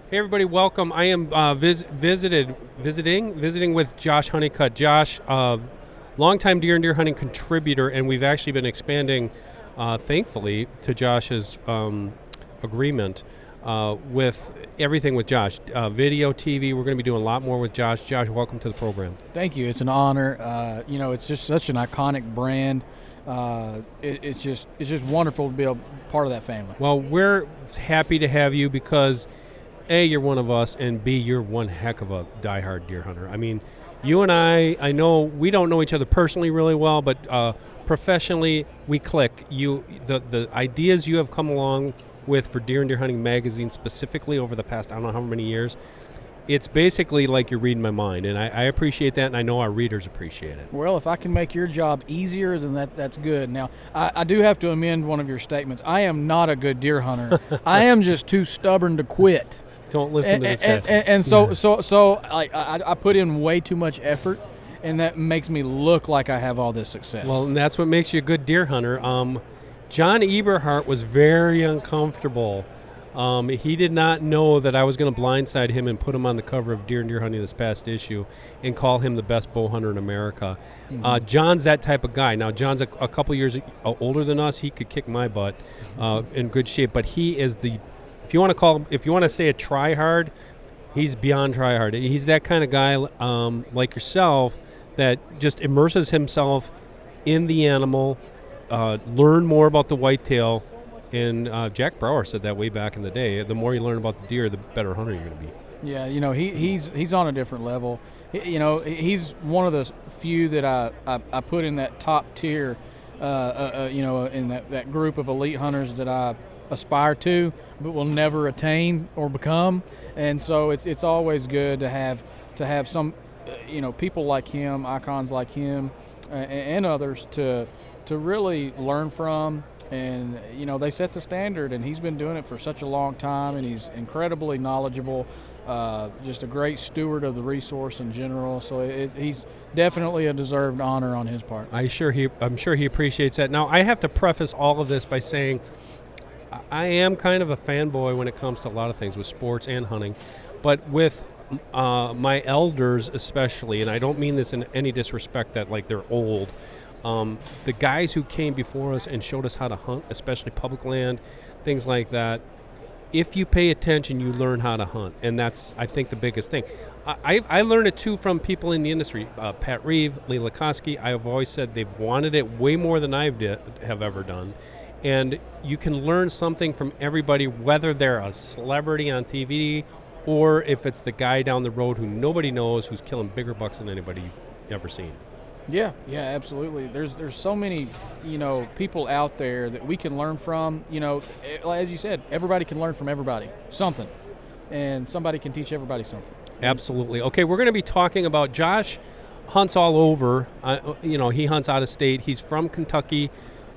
Hey everybody, welcome. I am visiting with Josh Honeycutt. Josh, longtime deer and deer hunting contributor, and we've actually been expanding, thankfully, to Josh's agreement with everything with Josh. Video, TV, we're going to be doing a lot more with Josh. Josh, welcome to the program. Thank you. It's an honor. It's just such an iconic brand. It's just wonderful to be a part of that family. Well, we're happy to have you because A, you're one of us, and B, you're one heck of a diehard deer hunter. I mean, you and I know we don't know each other personally really well, but professionally we click. The ideas you have come along with for Deer and Deer Hunting magazine specifically over the past I don't know how many years, it's basically like you're reading my mind, and I appreciate that, and I know our readers appreciate it. Well, if I can make your job easier, then that's good. Now, I do have to amend one of your statements. I am not a good deer hunter. I am just too stubborn to quit. Don't listen to this guy. And so I put in way too much effort, and that makes me look like I have all this success. Well, and that's what makes you a good deer hunter. John Eberhart was very uncomfortable. He did not know that I was going to blindside him and put him on the cover of Deer and Deer Hunting this past issue and call him the best bow hunter in America. Mm-hmm. John's that type of guy. Now, John's a couple years older than us. He could kick my butt in good shape, but he is the – if you want to say a try-hard, he's beyond try-hard. He's that kind of guy like yourself that just immerses himself in the animal, learn more about the whitetail. And Jack Brower said that way back in the day. The more you learn about the deer, the better hunter you're going to be. Yeah, he's on a different level. He's one of the few that I put in that top tier, in that group of elite hunters that I aspire to, but will never attain or become. And so it's always good to have some, people like him, icons like him, and others to really learn from. And, they set the standard, and he's been doing it for such a long time, and he's incredibly knowledgeable, just a great steward of the resource in general. So he's definitely a deserved honor on his part. I'm sure he appreciates that. Now, I have to preface all of this by saying I am kind of a fanboy when it comes to a lot of things with sports and hunting, but with my elders especially, and I don't mean this in any disrespect that like they're old, the guys who came before us and showed us how to hunt, especially public land, things like that, if you pay attention, you learn how to hunt. And that's, I think, the biggest thing. I learned it, too, from people in the industry. Pat Reeve, Lee Lukoski, I have always said they've wanted it way more than I have ever done. And you can learn something from everybody, whether they're a celebrity on TV or if it's the guy down the road who nobody knows who's killing bigger bucks than anybody you've ever seen. Yeah, absolutely. There's so many, people out there that we can learn from. As you said, everybody can learn from everybody something, and somebody can teach everybody something. Absolutely. Okay, we're going to be talking about Josh hunts all over. He hunts out of state. He's from Kentucky.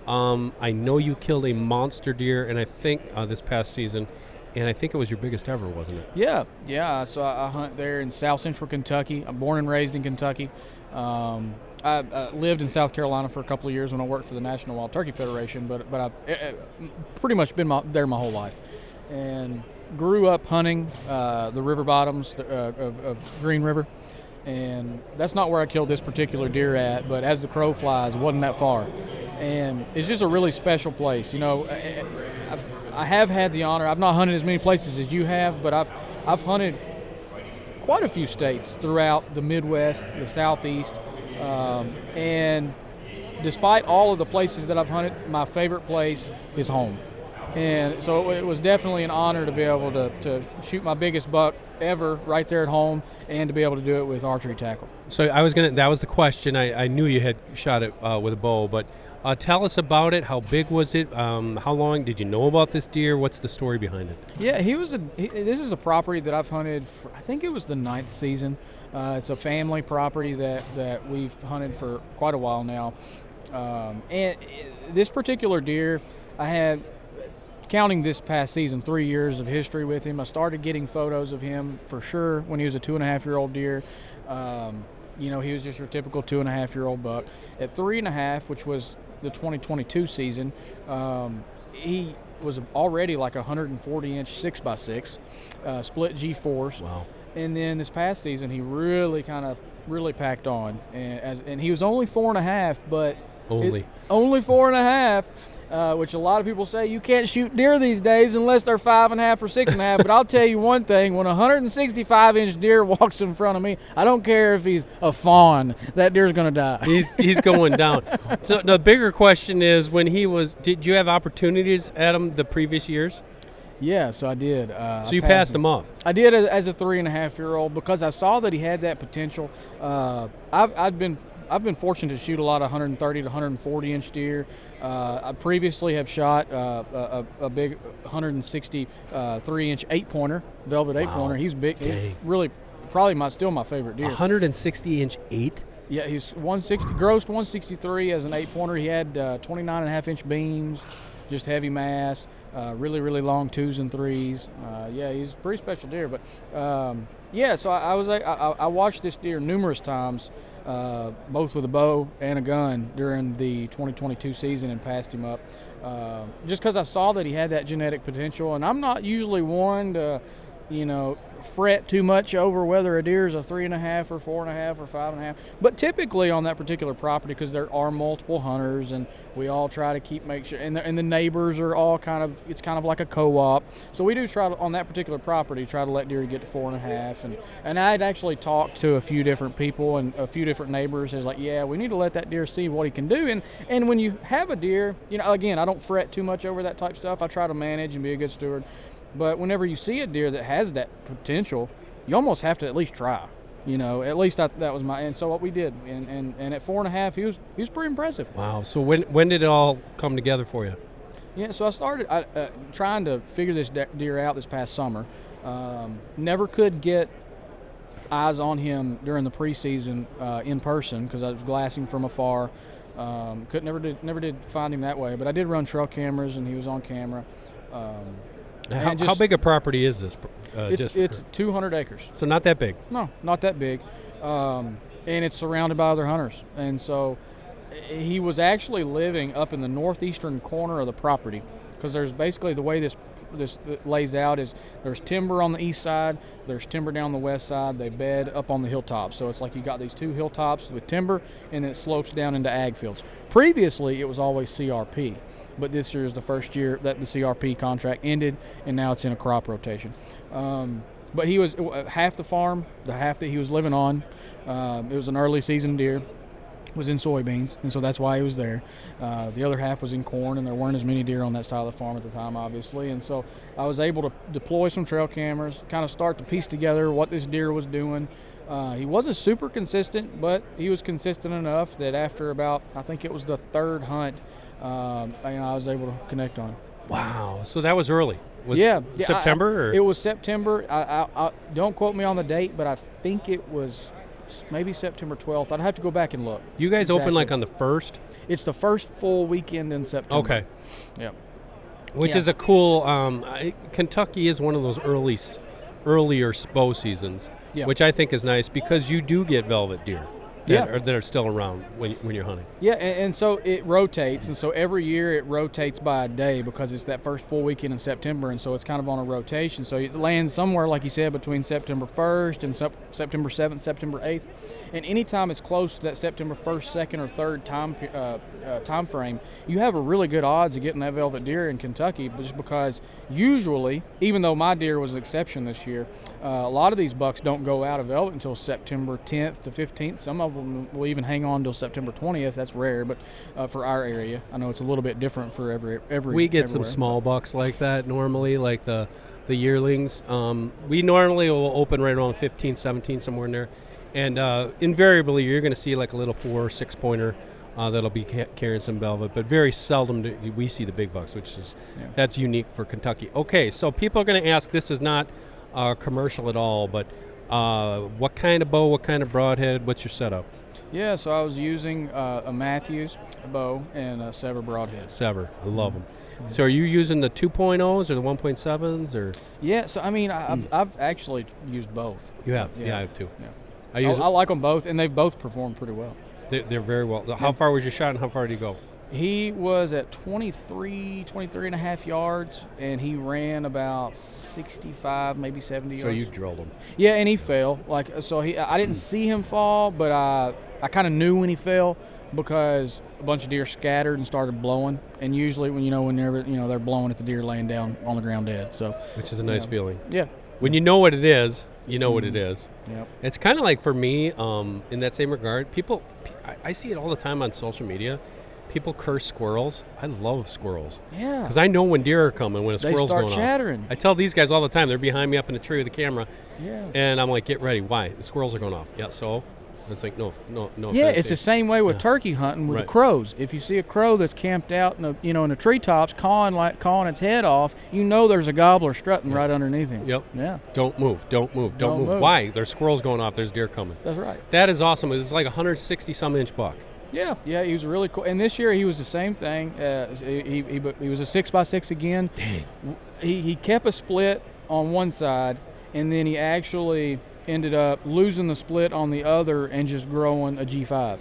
I know you killed a monster deer, and I think this past season, and I think it was your biggest ever, wasn't it? Yeah. So I hunt there in South Central Kentucky. I'm born and raised in Kentucky. I lived in South Carolina for a couple of years when I worked for the National Wild Turkey Federation, but I've pretty much been there my whole life, and grew up hunting the river bottoms of Green River, and that's not where I killed this particular deer at, but as the crow flies, it wasn't that far, and it's just a really special place. I have had the honor. I've not hunted as many places as you have, but I've hunted quite a few states throughout the Midwest, the Southeast, and despite all of the places that I've hunted, my favorite place is home. And so it was definitely an honor to be able to shoot my biggest buck ever right there at home, and to be able to do it with archery tackle. So that was the question. I knew you had shot it with a bow, but tell us about it. How big was it? How long did you know about this deer? What's the story behind it? Yeah, this is a property that I've hunted for, I think it was the 9th season. It's a family property that we've hunted for quite a while now. And this particular deer, I had, counting this past season, 3 years of history with him. I started getting photos of him for sure when he was a 2.5-year-old deer. He was just your typical 2.5-year-old buck. At 3.5, which was the 2022 season, he was already like 140-inch 6x6, split G4s. Wow. And then this past season, he really packed on, and he was only 4.5, but only 4.5. Which a lot of people say you can't shoot deer these days unless they're 5.5 or 6.5. But I'll tell you one thing: when a 165-inch deer walks in front of me, I don't care if he's a fawn. That deer's gonna die. He's going down. So the bigger question is, did you have opportunities at him the previous years? Yeah, so I did. So you passed him up. I did as a 3.5-year-old because I saw that he had that potential. I've been fortunate to shoot a lot of 130 to 140-inch deer. I previously have shot a big 163-inch 8-pointer, velvet 8-pointer. He's big. He's really probably still my favorite deer. 160-inch 8? Yeah, he's 160, grossed 163 as an 8-pointer. He had 29.5-inch beams, just heavy mass. Really, really long 2s and 3s. Yeah, he's a pretty special deer. But so I watched this deer numerous times, both with a bow and a gun during the 2022 season, and passed him up. Just because I saw that he had that genetic potential, and I'm not usually one to, fret too much over whether a deer is a 3.5 or 4.5 or 5.5. But typically on that particular property, because there are multiple hunters, and we all try to make sure, and the neighbors are all it's kind of like a co-op. So we do try to, on that particular property, try to let deer get to 4.5. And I'd actually talked to a few different people and a few different neighbors. It's like, yeah, we need to let that deer see what he can do. And when you have a deer, again, I don't fret too much over that type stuff. I try to manage and be a good steward. But whenever you see a deer that has that potential, you almost have to at least try. At least that was and so what we did. And at 4.5, he was pretty impressive. Wow. So when did it all come together for you? Yeah. So I started trying to figure this deer out this past summer. Never could get eyes on him during the preseason in person because I was glassing from afar. Never did find him that way. But I did run trail cameras, and he was on camera. How big a property is this? It's 200 acres. So not that big. No, not that big. And it's surrounded by other hunters. And so he was actually living up in the northeastern corner of the property, because there's basically the way this lays out is there's timber on the east side, there's timber down the west side. They bed up on the hilltops. So it's like you got these two hilltops with timber, and it slopes down into ag fields. Previously, it was always CRP. But this year is the first year that the CRP contract ended, and now it's in a crop rotation. But he was half the farm, the half that he was living on. It was an early season deer, was in soybeans, and so that's why he was there. The other half was in corn, and there weren't as many deer on that side of the farm at the time, obviously. And so I was able to deploy some trail cameras, kind of start to piece together what this deer was doing. He wasn't super consistent, but he was consistent enough that after about, I think it was the third hunt, I was able to connect on him. Wow. So that was early. September? It was September. I don't quote me on the date, but I think it was maybe September 12th. I'd have to go back and look. You guys open like on the 1st? It's the first full weekend in September. Okay. Yep. Which is a cool, Kentucky is one of those earlier bow seasons, which I think is nice because you do get velvet deer. That are still around when you're hunting. Yeah, and so it rotates, and so every year it rotates by a day because it's that first full weekend in September, and so it's kind of on a rotation. So it lands somewhere, like you said, between September 1st and September 7th, September 8th. And anytime it's close to that September 1st, 2nd, or 3rd time frame, you have a really good odds of getting that velvet deer in Kentucky, just because usually, even though my deer was an exception this year, a lot of these bucks don't go out of velvet until September 10th to 15th. Some of them will even hang on until September 20th. That's rare, but for our area, I know it's a little bit different for every. We get some small bucks like that normally, like the yearlings. We normally will open right around 15th, 17th, somewhere in there. And invariably, you're going to see like a little 4 or 6 pointer that'll be carrying some velvet, but very seldom do we see the big bucks, which is that's unique for Kentucky. Okay, so people are going to ask, this is not commercial at all, but what kind of bow, what kind of broadhead, what's your setup? Yeah, so I was using a Matthews bow and a Sever broadhead. Sever, I love them. So are you using the 2.0s or the 1.7s or? Yeah, so I mean, I've actually used both. You have? Yeah, I have too. Yeah. I like them both, and they've both performed pretty well. They're very well. How far was your shot, and how far did you go? He was at 23 and a half yards, and he ran about 65, maybe 70 yards. So you drilled him. Yeah, and he fell. I didn't see him fall, but I kind of knew when he fell because a bunch of deer scattered and started blowing. And usually whenever they're blowing at the deer laying down on the ground dead. So which is a nice feeling. Yeah. When you know what it is, you know what it is. Yep. It's kind of like for me, in that same regard, I see it all the time on social media. People curse squirrels. I love squirrels. Yeah. Because I know when deer are coming, when a squirrel's going off. They start chattering. I tell these guys all the time. They're behind me up in the tree with the camera. Yeah. And I'm like, get ready. Why? The squirrels are going off. Yeah, so? It's like, no yeah, offense. it's the same way with turkey hunting with the crows. If you see a crow that's camped out in the treetops cawing its head off, there's a gobbler strutting right underneath him. Yep. Yeah. Don't move. Why? There's squirrels going off. There's deer coming. That's right. That is awesome. It's like a 160-some-inch buck. Yeah, he was really cool. And this year he was the same thing. He was a 6x6 again. Dang. He kept a split on one side, and then he actually ended up losing the split on the other and just growing a G5.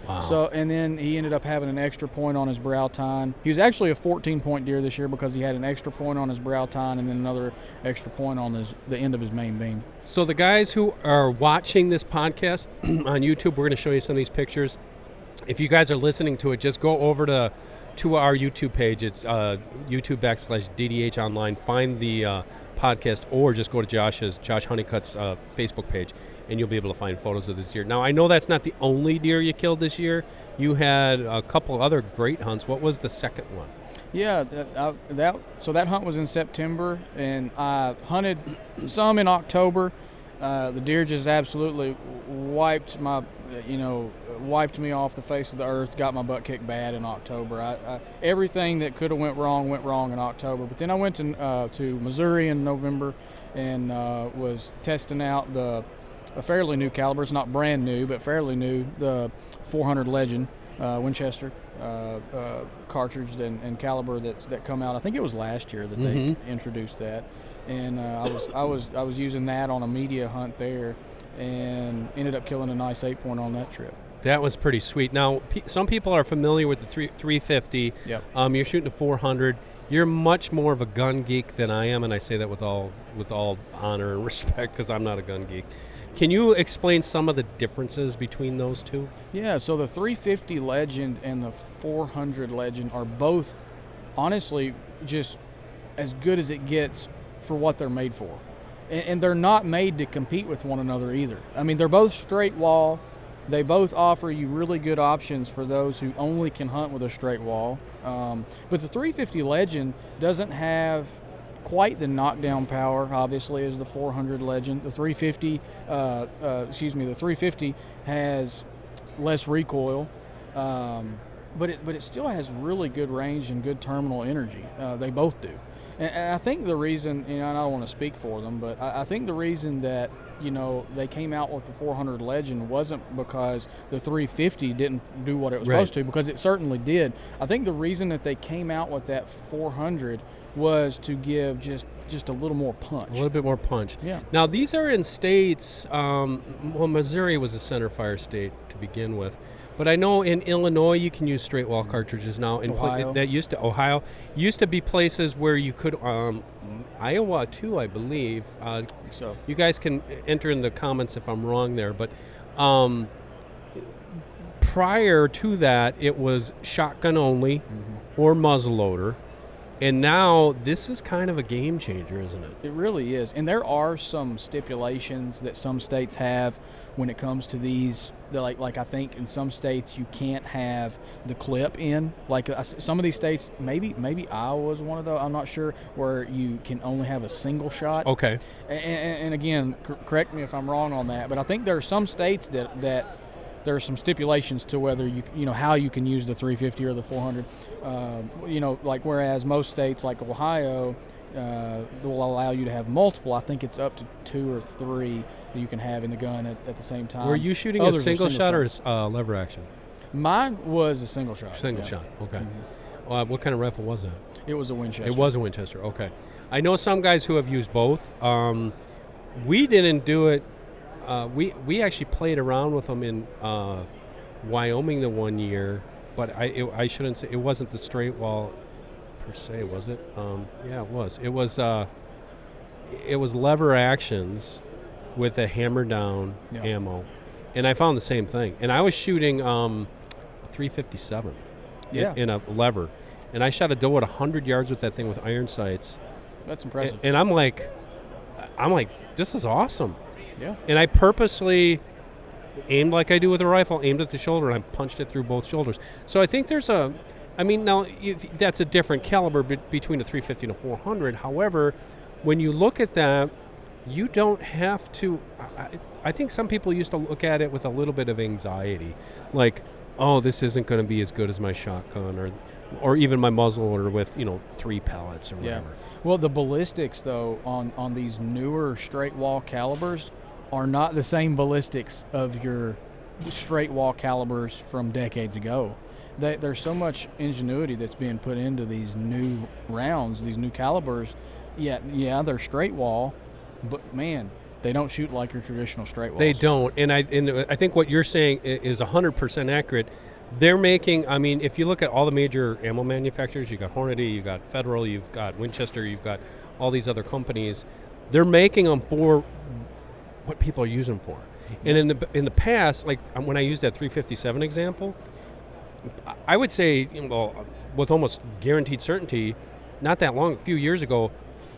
Wow. So, and then he ended up having an extra point on his brow tine. He was actually a 14-point deer this year because he had an extra point on his brow tine and then another extra point on the end of his main beam. So the guys who are watching this podcast on YouTube, we're going to show you some of these pictures. If you guys are listening to it, just go over to our YouTube page. It's YouTube.com/DDH Online. Find the podcast, or just go to Josh Honeycutt's Facebook page, and you'll be able to find photos of this deer. Now, I know that's not the only deer you killed this year. You had a couple other great hunts. What was the second one? Yeah, that hunt was in September, and I hunted some in October. The deer just absolutely wiped me off the face of the earth, got my butt kicked bad in October. Everything that could have went wrong in October. But then I went to Missouri in November and was testing out a fairly new caliber. It's not brand new, but fairly new, the 400 Legend Winchester cartridge and caliber that come out. I think it was last year that they introduced that. And I was using that on a media hunt there, and ended up killing a nice 8-point on that trip. That was pretty sweet. Now, some people are familiar with the 350. Yep. You're shooting a 400. You're much more of a gun geek than I am, and I say that with all honor and respect because I'm not a gun geek. Can you explain some of the differences between those two? Yeah. So the 350 Legend and the 400 Legend are both, honestly, just as good as it gets for what they're made for. And they're not made to compete with one another either. I mean, they're both straight wall. They both offer you really good options for those who only can hunt with a straight wall. But the 350 Legend doesn't have quite the knockdown power, obviously, as the 400 Legend. The 350 has less recoil, but it still has really good range and good terminal energy. They both do. And I think the reason, and I don't want to speak for them, but I think the reason that, they came out with the 400 Legend wasn't because the 350 didn't do what it was supposed to, because it certainly did. I think the reason that they came out with that 400 was to give just a little more punch. A little bit more punch. Yeah. Now, these are in states, Missouri was a center fire state to begin with. But I know in Illinois you can use straight wall cartridges now. Ohio. Ohio used to be places where you could, Iowa too, I believe. So you guys can enter in the comments if I'm wrong there. But prior to that, it was shotgun only or muzzleloader. And now this is kind of a game changer, isn't it? It really is. And there are some stipulations that some states have when it comes to these. Like I think in some states you can't have the clip in. Like some of these states, maybe Iowa was one of those, I'm not sure, where you can only have a single shot. Okay. And again, correct me if I'm wrong on that, but I think there are some states that there are some stipulations to whether how you can use the 350 or the 400. Like whereas most states like Ohio will allow you to have multiple. I think it's up to 2 or 3 that you can have in the gun at the same time. Were you shooting a single shot or lever action? Mine was a single shot. Single shot, okay. What kind of rifle was that? It was a Winchester. It was a Winchester, okay. I know some guys who have used both. We didn't do it. We actually played around with them in Wyoming the one year, but I shouldn't say it wasn't the straight wall per se, was it? Yeah, it was. It was lever actions with a hammer down ammo, and I found the same thing. And I was shooting a 357 in a lever, and I shot a doe at 100 yards with that thing with iron sights. That's impressive. And I'm like, this is awesome. Yeah. And I purposely aimed like I do with a rifle, aimed at the shoulder, and I punched it through both shoulders. So I think there's now that's a different caliber between a 350 and a 400. However, when you look at that, you don't have to. I think some people used to look at it with a little bit of anxiety, like, oh, this isn't going to be as good as my shotgun or even my muzzleloader with 3 pellets or whatever. Well, the ballistics though on these newer straight wall calibers are not the same ballistics of your straight wall calibers from decades ago. There's so much ingenuity that's being put into these new rounds, these new calibers. Yeah, they're straight wall, but man, they don't shoot like your traditional straight walls. They don't, and I think what you're saying is 100% accurate. They're making, if you look at all the major ammo manufacturers, you've got Hornady, you've got Federal, you've got Winchester, you've got all these other companies. They're making them for what people are using for. And in the past, like when I used that 357 example, I would say, with almost guaranteed certainty, not that long, a few years ago,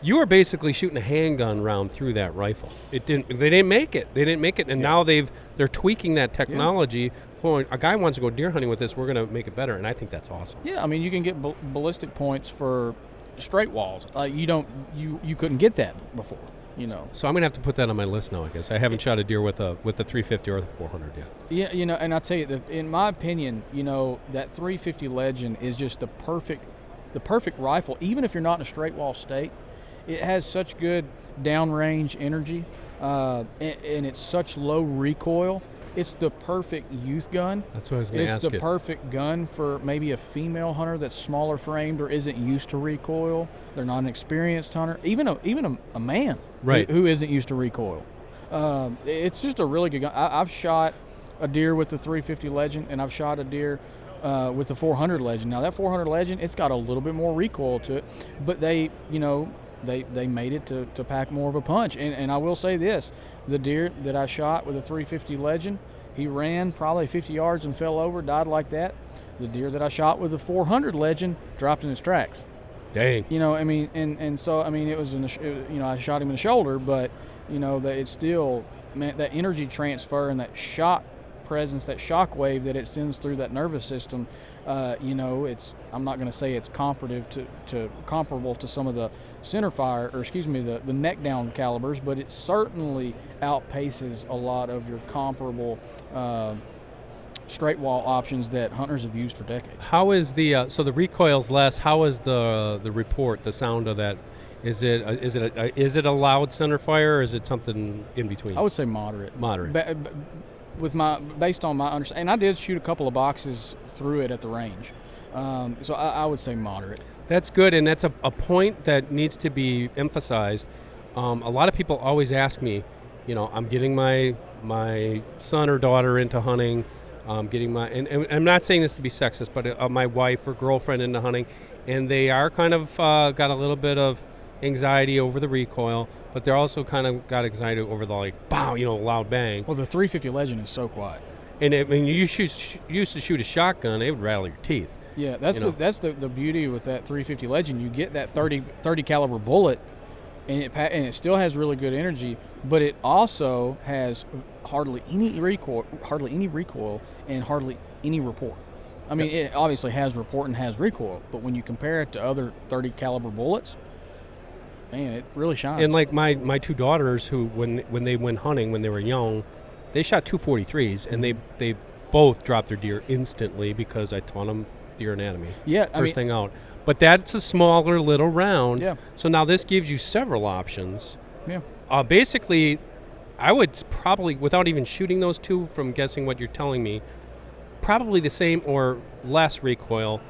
you were basically shooting a handgun round through that rifle. They didn't make it, and now they're tweaking that technology. Yeah. Well, a guy wants to go deer hunting with this, we're going to make it better, and I think that's awesome. Yeah, you can get ballistic points for straight walls. You couldn't get that before. So I'm going to have to put that on my list now, I guess. I haven't shot a deer with a 350 or the 400 yet. Yeah, and I'll tell you, in my opinion, that 350 Legend is just the perfect rifle, even if you're not in a straight wall state. It has such good downrange energy, and it's such low recoil. It's the perfect youth gun. That's what I was going to ask you. It's the perfect gun for maybe a female hunter that's smaller framed or isn't used to recoil. They're not an experienced hunter. Even a man who isn't used to recoil. It's just a really good gun. I've shot a deer with the 350 Legend, and I've shot a deer with the 400 Legend. Now that 400 Legend, it's got a little bit more recoil to it, but they made it to pack more of a punch. And I will say this, the deer that I shot with a 350 Legend, he ran probably 50 yards and fell over, died like that. The deer that I shot with the 400 Legend dropped in his tracks. Dang. So it was I shot him in the shoulder, but that it's still, man, that energy transfer and that shock presence, that shock wave that it sends through that nervous system, I'm not going to say it's comparable to some of the centerfire, the neck down calibers, but it certainly outpaces a lot of your comparable straight wall options that hunters have used for decades. How is so the recoil's less? How is the report, the sound of that? Is it a loud centerfire, or is it something in between? I would say moderate. Based on my understanding, and I did shoot a couple of boxes through it at the range, so I would say moderate. That's good, and that's a point that needs to be emphasized. A lot of people always ask me, I'm getting my son or daughter into hunting, and I'm not saying this to be sexist, but my wife or girlfriend into hunting, and they are kind of got a little bit of anxiety over the recoil, but they're also kind of got anxiety over the bow, loud bang. Well, the 350 Legend is so quiet. And when you used to shoot a shotgun, it would rattle your teeth. Yeah, that's the beauty with that 350 Legend. You get that 30 caliber bullet, and it still has really good energy, but it also has hardly any recoil, and hardly any report. It obviously has report and has recoil, but when you compare it to other 30 caliber bullets, man, it really shines. And like my two daughters, who when they went hunting when they were young, they shot 243s, and they both dropped their deer instantly because I taught them deer anatomy. Yeah, first thing out. But that's a smaller little round. Yeah. So now this gives you several options. Yeah. Basically, I would probably, without even shooting those two, from guessing what you're telling me, probably the same or less recoil,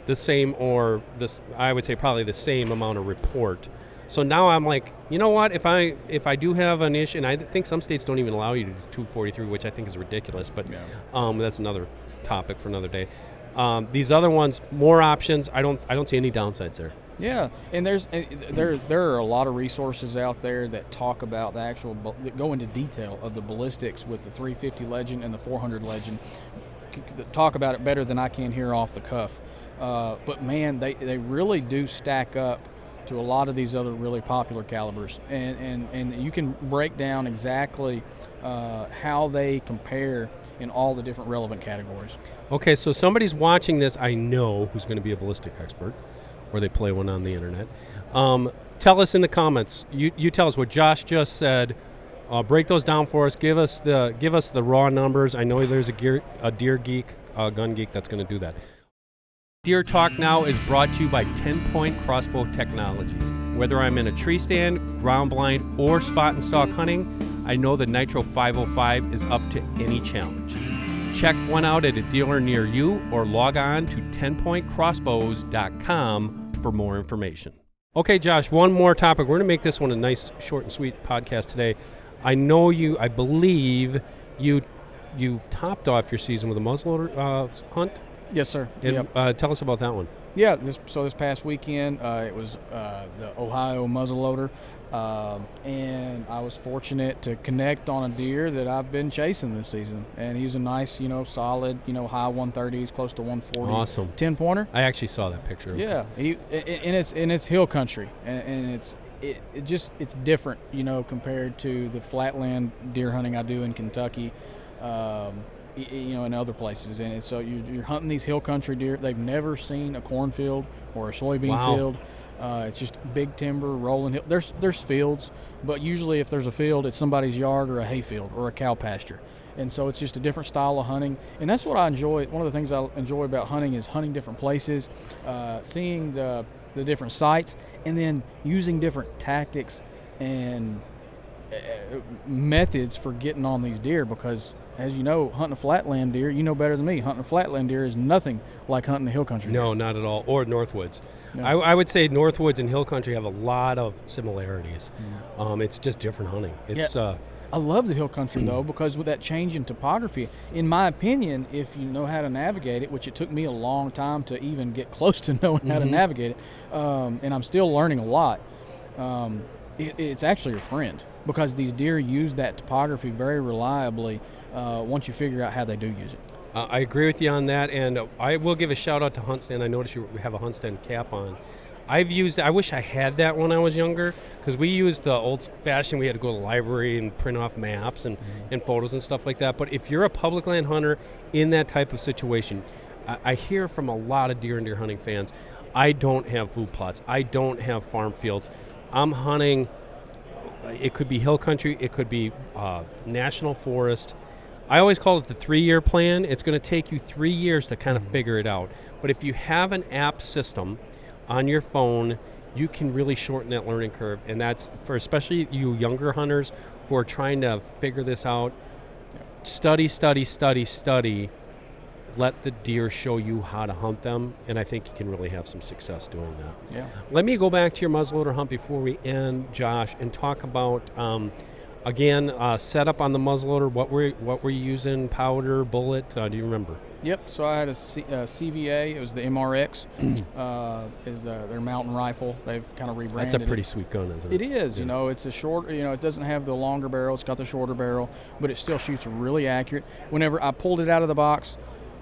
the same or this. I would say probably the same amount of report. So now I'm like, you know what? If I do have an issue, and I think some states don't even allow you to do 243, which I think is ridiculous, but that's another topic for another day. These other ones, more options. I don't see any downsides there. Yeah, and there are a lot of resources out there that talk about the actual that go into detail of the ballistics with the 350 Legend and the 400 Legend. That talk about it better than I can here off the cuff. But man, they really do stack up to a lot of these other really popular calibers, and you can break down exactly how they compare in all the different relevant categories. Okay, so somebody's watching this, I know, who's going to be a ballistic expert, or they play one on the internet. Tell us in the comments. You tell us what Josh just said. Break those down for us. Give us the raw numbers. I know there's a Deer Geek, Gun Geek that's going to do that. Deer Talk Now is brought to you by 10-Point Crossbow Technologies. Whether I'm in a tree stand, ground blind, or spot and stalk hunting, I know the Nitro 505 is up to any challenge. Check one out at a dealer near you or log on to 10pointcrossbows.com for more information. Okay, Josh, one more topic. We're going to make this one a nice, short and sweet podcast today. I believe you topped off your season with a muzzleloader hunt. Yes, sir. And tell us about that one. Yeah, this past weekend, it was the Ohio Muzzleloader, and I was fortunate to connect on a deer that I've been chasing this season. And he's a nice, solid, high 130s, close to 140. Awesome. 10-pointer. I actually saw that picture. Yeah, it's hill country, and it's different, compared to the flatland deer hunting I do in Kentucky. In other places, and so you're hunting these hill country deer. They've never seen a cornfield or a soybean field. It's just big timber, rolling hill. There's fields, but usually if there's a field, it's somebody's yard or a hay field or a cow pasture. And so it's just a different style of hunting, and that's what I enjoy. One of the things I enjoy about hunting is hunting different places, seeing the different sites, and then using different tactics and methods for getting on these deer, because as you know, hunting a flatland deer, you know better than me, hunting a flatland deer is nothing like hunting a hill country deer. No, not at all. Or Northwoods. No. I would say Northwoods and hill country have a lot of similarities. It's just different hunting. I love the hill country though, because with that change in topography, in my opinion, if you know how to navigate it, which it took me a long time to even get close to knowing how to navigate it, and I'm still learning a lot, it's actually your friend, because these deer use that topography very reliably once you figure out how they do use it. I agree with you on that, and I will give a shout out to HuntStand. I noticed you have a HuntStand cap on. I wish I had that when I was younger, because we used the old-fashioned, we had to go to the library and print off maps and photos and stuff like that. But if you're a public land hunter in that type of situation, I hear from a lot of deer and deer hunting fans, I don't have food plots. I don't have farm fields. I'm hunting, it could be hill country, it could be national forest. I always call it the 3-year plan. It's going to take you 3 years to kind of figure it out. But if you have an app system on your phone, you can really shorten that learning curve. And that's for especially you younger hunters who are trying to figure this out. Study. Let the deer show you how to hunt them, and I think you can really have some success doing that. Yeah. Let me go back to your muzzleloader hunt before we end, Josh, and talk about setup on the muzzleloader. What were you using? Powder, bullet? Do you remember? Yep. So I had a CVA. It was the MRX. Is their mountain rifle. They've kind of rebranded. That's a pretty sweet gun, isn't it? It is. Yeah. It's a short. It doesn't have the longer barrel. It's got the shorter barrel, but it still shoots really accurate. Whenever I pulled it out of the box,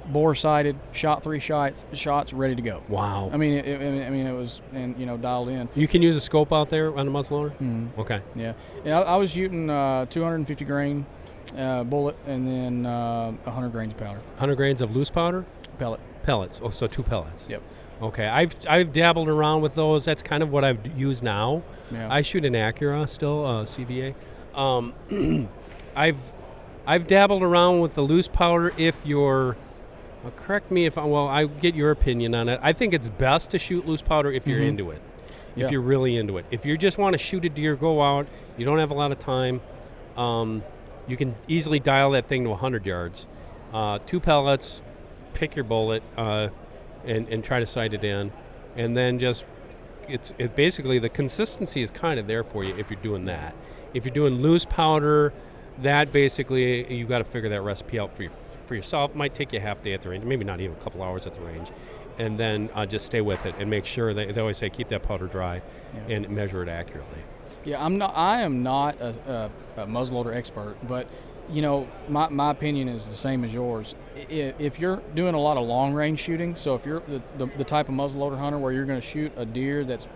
bore sighted, shot 3 shots, ready to go. Wow. I mean, it was, and dialed in. You can use a scope out there on a muzzleloader? Mm-hmm. Okay. Yeah. I was shooting 250 grain bullet, and then 100 grains of powder. 100 grains of loose powder? Pellets. Oh, so 2 pellets. Yep. Okay. I've dabbled around with those. That's kind of what I've used now. Yeah. I shoot an Acura still, CVA. I've dabbled around with the loose powder if you're. Correct me if I get your opinion on it. I think it's best to shoot loose powder if you're into it. If you're really into it. If you just want to shoot a deer, go out, you don't have a lot of time, you can easily dial that thing to 100 yards. 2 pellets, pick your bullet, and try to sight it in. And then it basically, the consistency is kind of there for you if you're doing that. If you're doing loose powder, that basically, you got to figure that recipe out for yourself. It might take you a half day at the range, maybe not even a couple hours at the range, and then just stay with it and make sure they always say keep that powder dry and measure it accurately. Yeah, I am not a muzzleloader expert, but you know, my opinion is the same as yours. If you're doing a lot of long range shooting, so if you're the type of muzzleloader hunter where you're going to shoot a deer that's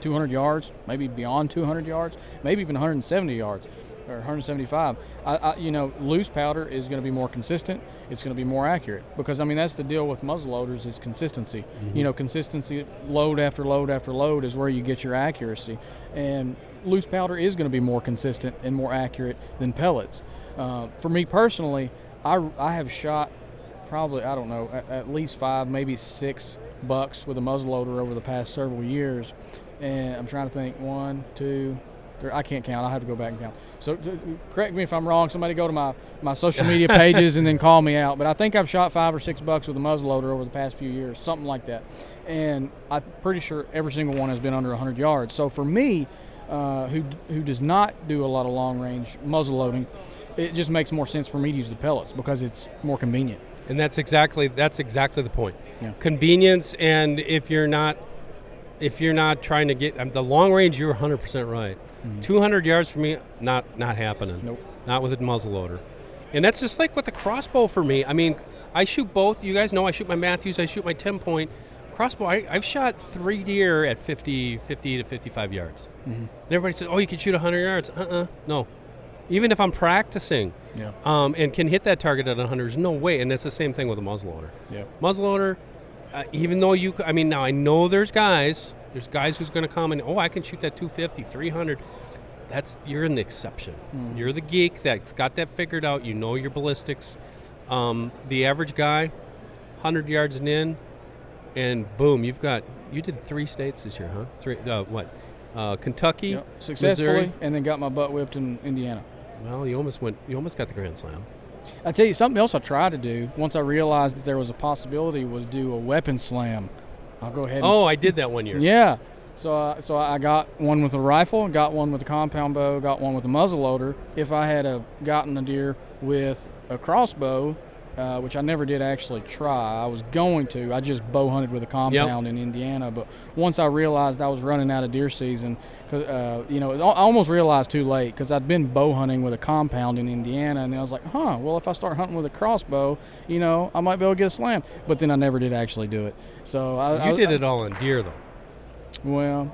200 yards, maybe beyond 200 yards, maybe even 170 yards or 175, you know, loose powder is going to be more consistent. It's going to be more accurate because, I mean, that's the deal with muzzleloaders is consistency. Mm-hmm. You know, consistency, load after load after load is where you get your accuracy. And loose powder is going to be more consistent and more accurate than pellets. For me personally, I have shot probably, I don't know, at least 5, maybe 6 bucks with a muzzleloader over the past several years. And I'm trying to think, 1, 2, 3, I can't count. I'll have to go back and count. So correct me if I'm wrong. Somebody go to my social media pages and then call me out. But I think I've shot 5 or 6 bucks with a muzzleloader over the past few years, something like that. And I'm pretty sure every single one has been under 100 yards. So for me, who does not do a lot of long-range muzzleloading, it just makes more sense for me to use the pellets because it's more convenient. And that's exactly the point. Yeah. Convenience, and if you're not trying to get the long range, you're 100% right. Mm-hmm. 200 yards for me, not happening. Nope. Not with a muzzleloader. And that's just like with the crossbow for me. I mean, I shoot both. You guys know I shoot my Matthews, I shoot my 10-point. Crossbow, I've shot 3 deer at 50 to 55 yards. Mm-hmm. And everybody says, oh, you can shoot 100 yards. No. Even if I'm practicing and can hit that target at 100, there's no way. And that's the same thing with a muzzleloader. Yeah. Muzzleloader, even though now I know there's guys who's going to come and, I can shoot that 250, 300. You're in the exception. Mm. You're the geek that's got that figured out. You know your ballistics. The average guy, 100 yards and in, and boom, you did 3 states this year, huh? 3, Kentucky, successfully, Missouri, and then got my butt whipped in Indiana. Well, you almost got the Grand Slam. I tell you, something else I tried to do once I realized that there was a possibility was do a weapon slam. I'll go ahead. I did that one year. Yeah. So I got one with a rifle, got one with a compound bow, got one with a muzzleloader. If I had gotten a deer with a crossbow, which I never did actually try. I was going to. I just bow hunted with a compound in Indiana. But once I realized I was running out of deer season, I almost realized too late because I'd been bow hunting with a compound in Indiana, and then I was like, well, if I start hunting with a crossbow, I might be able to get a slam. But then I never did actually do it. So you did it all on deer, though. Well,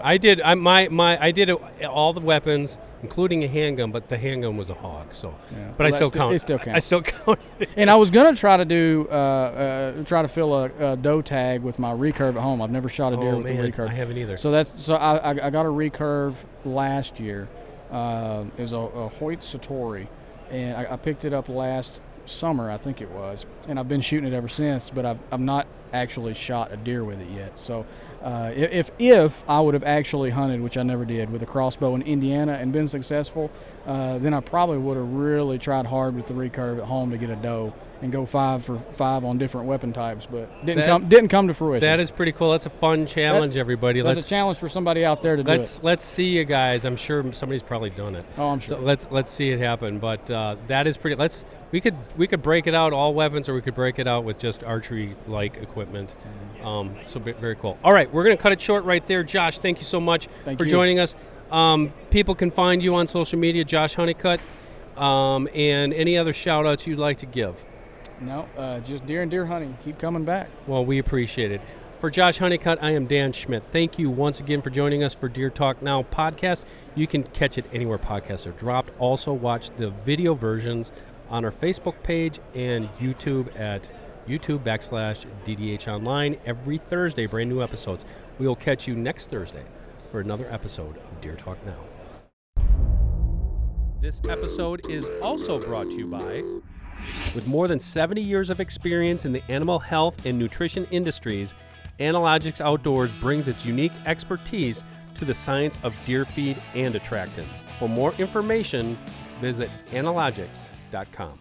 I did. I did all the weapons, including a handgun, but the handgun was a hog. So, but I still count. It still counts. I still count. And I was gonna try to fill a doe tag with my recurve at home. I've never shot a deer with a recurve. I haven't either. So I got a recurve last year. It was a Hoyt Satori, and I picked it up last summer, I think it was, and I've been shooting it ever since. But I've not actually shot a deer with it yet. So if I would have actually hunted, which I never did, with a crossbow in Indiana and been successful, then I probably would have really tried hard with the recurve at home to get a doe and go 5 for 5 on different weapon types, but didn't come to fruition. That is pretty cool. That's a fun challenge, everybody. That's a challenge for somebody out there to do it. Let's see you guys. I'm sure somebody's probably done it. Oh, I'm sure. So let's see it happen. But that is pretty. We could break it out all weapons, or we could break it out with just archery-like equipment. Very cool. All right, we're going to cut it short right there. Josh, thank you so much for joining us. People can find you on social media, Josh Honeycutt, and any other shout-outs you'd like to give. No, just deer and deer hunting. Keep coming back. Well, we appreciate it. For Josh Honeycutt, I am Dan Schmidt. Thank you once again for joining us for Deer Talk Now podcast. You can catch it anywhere podcasts are dropped. Also, watch the video versions on our Facebook page and YouTube at YouTube.com/DDH Online every Thursday, brand new episodes. We will catch you next Thursday for another episode of Deer Talk Now. This episode is also brought to you by, with more than 70 years of experience in the animal health and nutrition industries, Analogics Outdoors brings its unique expertise to the science of deer feed and attractants. For more information, visit analogics.com.